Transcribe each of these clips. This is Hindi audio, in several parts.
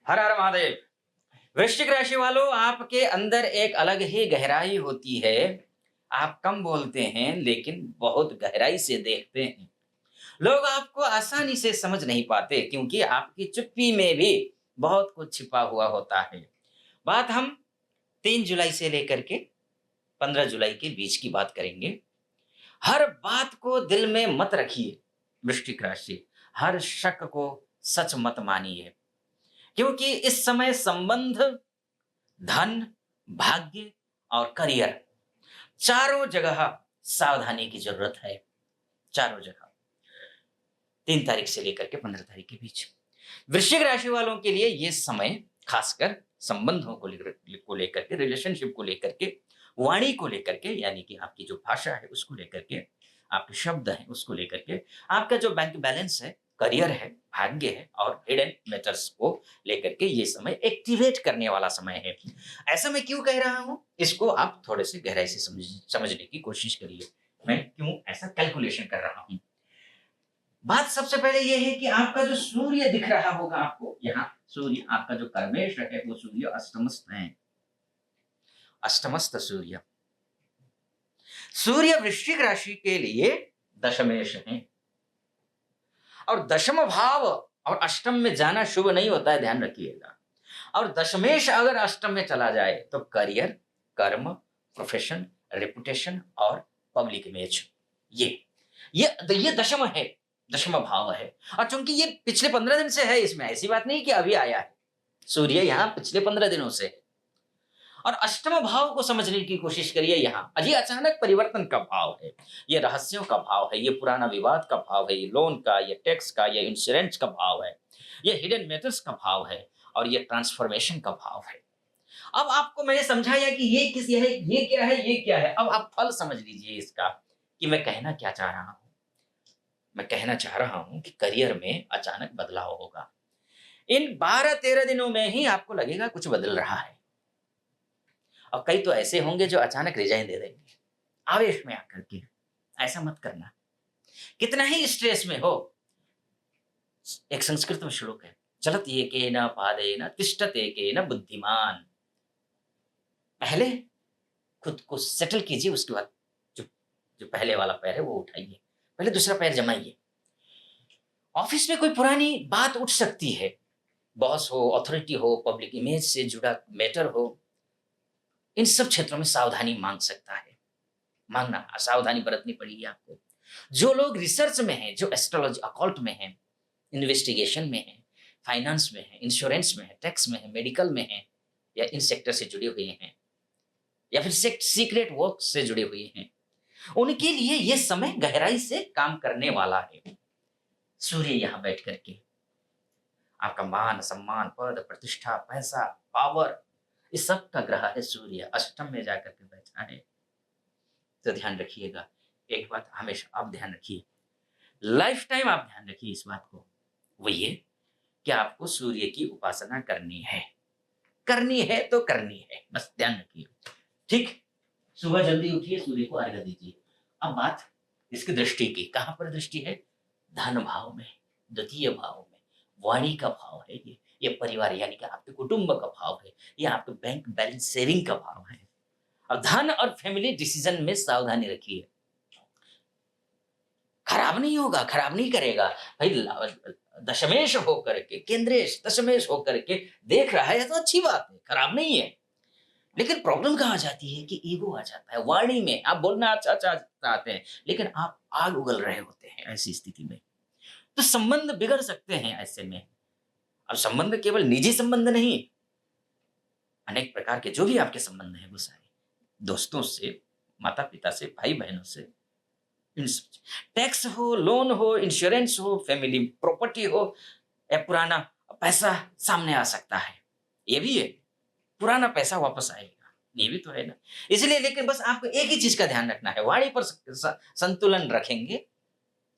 हर हर महादेव। वृश्चिक राशि वालों, आपके अंदर एक अलग ही गहराई होती है। आप कम बोलते हैं लेकिन बहुत गहराई से देखते हैं। लोग आपको आसानी से समझ नहीं पाते क्योंकि आपकी चुप्पी में भी बहुत कुछ छिपा हुआ होता है। बात हम 3 जुलाई से लेकर के 15 जुलाई के बीच की बात करेंगे। हर बात को दिल में मत रखिए वृश्चिक राशि। हर शक को सच मत मानिए क्योंकि इस समय संबंध, धन, भाग्य और करियर चारों जगह सावधानी की जरूरत है। चारों जगह 3 तारीख से लेकर के 15 तारीख के बीच वृश्चिक राशि वालों के लिए ये समय खासकर संबंधों को लेकर के, रिलेशनशिप को लेकर के, वाणी को लेकर के, यानी कि आपकी जो भाषा है उसको लेकर के, आपके शब्द हैं उसको लेकर के, आपका जो बैंक बैलेंस है, करियर है, भाग्य है और हिडन मैटर्स को लेकर के ये समय एक्टिवेट करने वाला समय है। ऐसा मैं क्यों कह रहा हूं, इसको आप थोड़े से गहराई से समझने की कोशिश करिए। मैं क्यों ऐसा कैलकुलेशन कर रहा हूं। बात सबसे पहले ये है कि आपका जो सूर्य दिख रहा होगा आपको, यहाँ सूर्य आपका जो कर्मेश है वो सूर्य अष्टमस्थ है। अष्टमस्थ सूर्य, सूर्य वृश्चिक राशि के लिए दशमेश है और दशम भाव और अष्टम में जाना शुभ नहीं होता है, ध्यान रखिएगा। और दशमेश अगर अष्टम में चला जाए तो करियर, कर्म, प्रोफेशन, रेपुटेशन और पब्लिक इमेज, ये दशम है, दशम भाव है। और चूंकि ये पिछले 15 दिन से है, इसमें ऐसी बात नहीं कि अभी आया है, सूर्य यहाँ पिछले 15 दिनों से है। और अष्टम भाव को समझने की कोशिश करिए। यहाँ अजी अचानक परिवर्तन का भाव है, ये रहस्यों का भाव है, ये पुराना विवाद का भाव है, ये लोन का, ये टैक्स का, ये इंश्योरेंस का भाव है, ये हिडन मैटर्स का भाव है और ये ट्रांसफॉर्मेशन का भाव है। अब आपको मैंने समझाया कि ये किस है, ये क्या है, ये क्या है। अब आप फल समझ लीजिए इसका कि मैं कहना क्या चाह रहा हूं। मैं कहना चाह रहा हूं कि करियर में अचानक बदलाव होगा। इन 12-13 दिनों में ही आपको लगेगा कुछ बदल रहा है। और कई तो ऐसे होंगे जो अचानक रिजाइन दे देंगे आवेश में आकर के। ऐसा मत करना, कितना ही स्ट्रेस में हो। एक संस्कृत में श्लोक है, चलत एकेन पादेन तिष्ठत एकेन बुद्धिमान। पहले खुद को सेटल कीजिए, उसके बाद जो जो पहले वाला पैर है वो उठाइए, पहले दूसरा पैर जमाइए। ऑफिस में कोई पुरानी बात उठ सकती है, बॉस हो, अथॉरिटी हो, पब्लिक इमेज से जुड़ा मैटर हो, इन सब क्षेत्रों में सावधानी मांग सकता है। मांगना, सावधानी बरतनी पड़ेगी आपको। जो लोग रिसर्च में हैं, जो एस्ट्रोलॉजी अकॉल्ट में हैं, इन्वेस्टिगेशन में हैं, फाइनेंस में हैं, इंश्योरेंस में हैं, टैक्स में हैं, मेडिकल में हैं, या इन सेक्टर से जुड़े हुए हैं या फिर सीक्रेट वर्क से जुड़े हुए हैं, उनके लिए यह समय गहराई से काम करने वाला है। सूर्य यहाँ बैठ करके आपका मान, सम्मान, पद, प्रतिष्ठा, पैसा, पावर, इस सब का ग्रह है सूर्य, अष्टम में जाकर के बैठा है। तो ध्यान रखिएगा, एक बात हमेशा आप ध्यान रखिए, लाइफ टाइम आप ध्यान रखिए इस बात को, वो ये कि आपको सूर्य की उपासना करनी है। करनी है तो करनी है, बस ध्यान रखिए। ठीक, सुबह जल्दी उठिए, सूर्य को अर्घ्य दीजिए। अब बात इसकी दृष्टि की, कहां पर दृष्टि है? धन भाव में, द्वितीय भाव में, वाणी का भाव है ये परिवार यानी कि आपके कुटुंब का भाव है, ये आपके बैंक बैलेंस सेविंग का भाव है। अब धन और फैमिली डिसीजन में सावधानी रखिए। खराब नहीं होगा, खराब नहीं करेगा भाई। दशमेश होकर के, केंद्रेश दशमेश होकर के देख रहा है तो अच्छी बात है, खराब नहीं है। लेकिन प्रॉब्लम कहाँ आ जाती है कि ईगो आ जाता है वाणी में। आप बोलना अच्छा चाहते हैं लेकिन आप आग उगल रहे होते हैं, ऐसी स्थिति में तो संबंध बिगड़ सकते हैं ऐसे में। अब संबंध केवल निजी संबंध नहीं, अनेक प्रकार के जो भी आपके संबंध हैं वो सारे, दोस्तों से, माता पिता से, भाई बहनों से, टैक्स हो, लोन हो, इंश्योरेंस हो, फैमिली प्रॉपर्टी हो, या पुराना पैसा सामने आ सकता है। ये भी है, पुराना पैसा वापस आएगा, ये भी तो है ना। इसलिए लेकिन बस आपको एक ही चीज का ध्यान रखना है, वाणी पर संतुलन रखेंगे।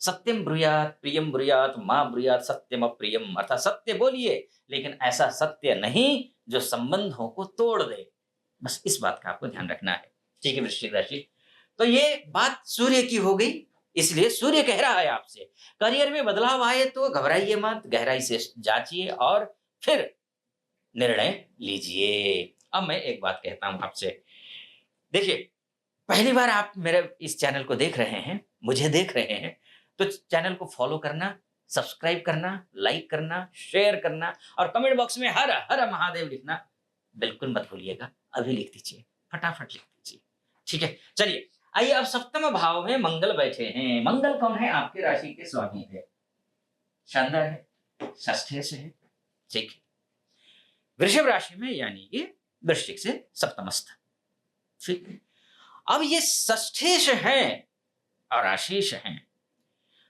सत्यम ब्रूयात प्रियम ब्रूयात मां ब्रूयात सत्यम अप्रियम, अर्थात सत्य बोलिए लेकिन ऐसा सत्य नहीं जो संबंधों को तोड़ दे। बस इस बात का आपको ध्यान रखना है। ठीक है वृश्चिक राशि, तो ये बात सूर्य की हो गई। इसलिए सूर्य कह रहा है आपसे, करियर में बदलाव आए तो घबराइए मत, गहराई से जांचिए और फिर निर्णय लीजिए। अब मैं एक बात कहता हूँ आपसे, देखिए, पहली बार आप मेरे इस चैनल को देख रहे हैं, मुझे देख रहे हैं, तो चैनल को फॉलो करना, सब्सक्राइब करना, लाइक करना, शेयर करना और कमेंट बॉक्स में हर हर महादेव लिखना बिल्कुल मत भूलिएगा। अभी लिख दीजिए, फटाफट लिख दीजिए। ठीक है? चलिए, आइए अब सप्तम भाव में मंगल बैठे हैं। मंगल कौन है? आपकी राशि के स्वामी है। शानदार है, षष्ठे से है। ठीक है। वृषभ राशि में, यानी कि वृश्चिक से सप्तमस्थ। ठीक है। अब ये षष्ठेश है और आशीष है।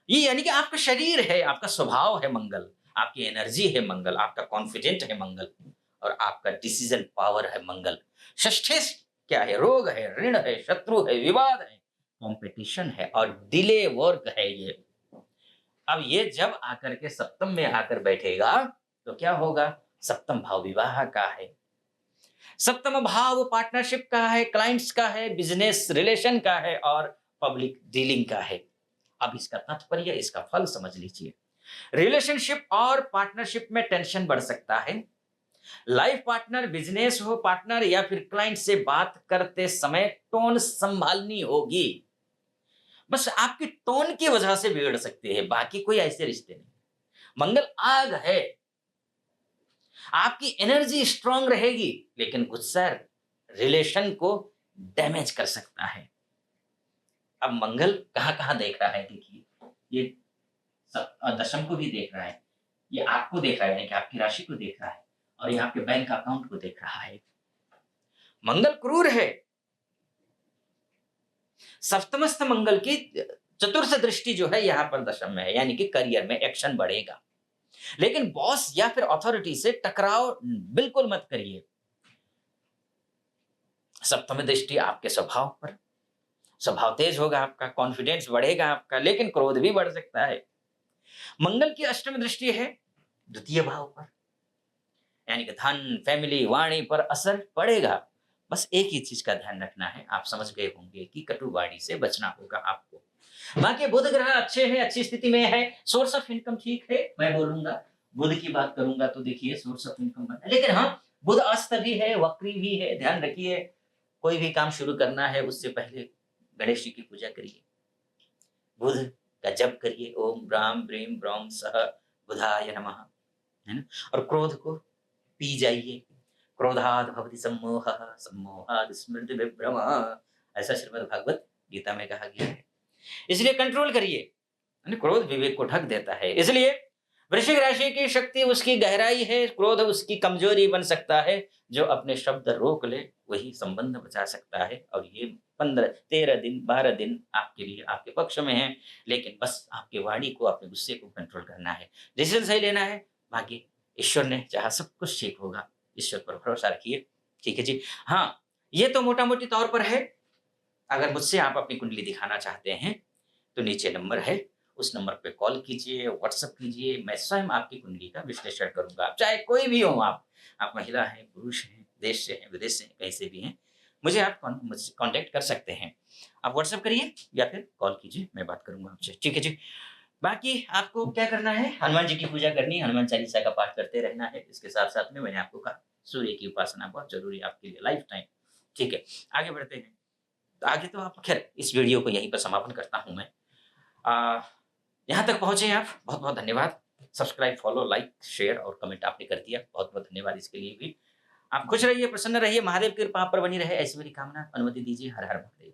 ये यानी कि आपका शरीर है, आपका स्वभाव है मंगल, आपकी एनर्जी है मंगल, आपका कॉन्फिडेंट है मंगल और आपका डिसीजन पावर है मंगल। षष्ठेश क्या है? रोग है, ऋण है, शत्रु है, विवाद है, कंपटीशन है और डिले वर्क है ये। अब ये जब आकर के सप्तम में आकर बैठेगा तो क्या होगा? सप्तम भाव विवाह का है, सप्तम भाव पार्टनरशिप का है, क्लाइंट्स का है, बिजनेस रिलेशन का है और पब्लिक डीलिंग का है। अब इसका तात्पर्य, इसका फल समझ लीजिए। रिलेशनशिप और पार्टनरशिप में टेंशन बढ़ सकता है। लाइफ पार्टनर, बिजनेस हो पार्टनर या फिर क्लाइंट से बात करते समय टोन संभालनी होगी। बस आपकी टोन की वजह से बिगड़ सकते हैं, बाकी कोई ऐसे रिश्ते नहीं। मंगल आग है, आपकी एनर्जी स्ट्रांग रहेगी, लेकिन गुस्सा रिलेशन को डैमेज कर सकता है। अब मंगल कहां कहां देख रहा है? देखिए, ये दशम को भी देख रहा है, ये आपको देख रहा है, यानी कि आपकी राशि को देख रहा है और ये आपके बैंक अकाउंट को देख रहा है। मंगल क्रूर है। सप्तमस्थ मंगल की चतुर्थ दृष्टि जो है यहाँ पर दशम में है, यानी कि करियर में एक्शन बढ़ेगा, लेकिन बॉस या फिर अथॉरिटी से टकराव बिल्कुल मत करिए। सप्तम दृष्टि आपके स्वभाव पर, स्वभाव तेज होगा आपका, कॉन्फिडेंस बढ़ेगा आपका, लेकिन क्रोध भी बढ़ सकता है। मंगल की अष्टम दृष्टि है द्वितीय भाव पर, यानी कि धन, फैमिली, वाणी पर असर पड़ेगा। बस एक ही चीज का ध्यान रखना है, आप समझ गए होंगे कि कटु वाणी से बचना होगा आपको। बाकी बुध ग्रह अच्छे हैं, अच्छी स्थिति में है, सोर्स ऑफ इनकम ठीक है। मैं बोलूंगा, बुध की बात करूंगा तो देखिए सोर्स ऑफ इनकम बना है, लेकिन हाँ, बुध अस्त भी है, वक्री भी है। ध्यान रखिए, कोई भी काम शुरू करना है उससे पहले गणेश जी की पूजा करिए, बुध का जप करिए, ओम ब्राम ब्रीम ब्रह्म सह बुधाय नमः, है ना। और क्रोध को पी जाइए, क्रोधाद भवति सम्मोहः सम्मोहाद स्मृति विभ्रमः, ऐसा श्रीमद् भागवत गीता में कहा गया है। इसलिए कंट्रोल करिए, है ना? क्रोध विवेक को ढक देता है। इसलिए वृश्चिक राशि की शक्ति उसकी गहराई है, क्रोध उसकी कमजोरी बन सकता है। जो अपने शब्द रोक ले वही संबंध बचा सकता है। और ये 15 13 दिन 12 दिन आपके लिए आपके पक्ष में है, लेकिन बस आपकी वाणी को, अपने गुस्से को कंट्रोल करना है, डिसीजन सही लेना है। बाकी ईश्वर ने चाहा सब कुछ ठीक होगा, ईश्वर पर भरोसा रखिए। ठीक है जी। हाँ, ये तो मोटा मोटी तौर पर है। अगर मुझसे आप अपनी कुंडली दिखाना चाहते हैं तो नीचे नंबर है, उस नंबर पे कॉल कीजिए, व्हाट्सएप कीजिए, मैं स्वयं आपकी कुंडली का विश्लेषण करूंगा। आप चाहे कोई भी हो, आप महिला हैं, पुरुष हैं, देश से हैं, विदेश से हैं, कहीं से भी हैं, मुझे आप मुझसे कांटेक्ट कर सकते हैं। आप व्हाट्सएप करिए या फिर कॉल कीजिए, मैं बात करूंगा आपसे। ठीक है जी। बाकी आपको क्या करना है? हनुमान जी की पूजा करनी है, हनुमान चालीसा का पाठ करते रहना है। इसके साथ साथ में मैंने आपको कहा सूर्य की उपासना बहुत जरूरी है आपके लिए, लाइफ टाइम। ठीक है, आगे बढ़ते हैं। तो आगे तो आप, खैर इस वीडियो को यहीं पर समापन करता हूं मैं। यहाँ तक पहुंचे आप, बहुत बहुत धन्यवाद। सब्सक्राइब, फॉलो, लाइक, शेयर और कमेंट आपने कर दिया, बहुत बहुत धन्यवाद इसके लिए भी। आप खुश रहिए, प्रसन्न रहिए, महादेव की कृपा आप पर बनी रहे, ऐसी मेरी कामना। अनुमति दीजिए। हर हर महादेव।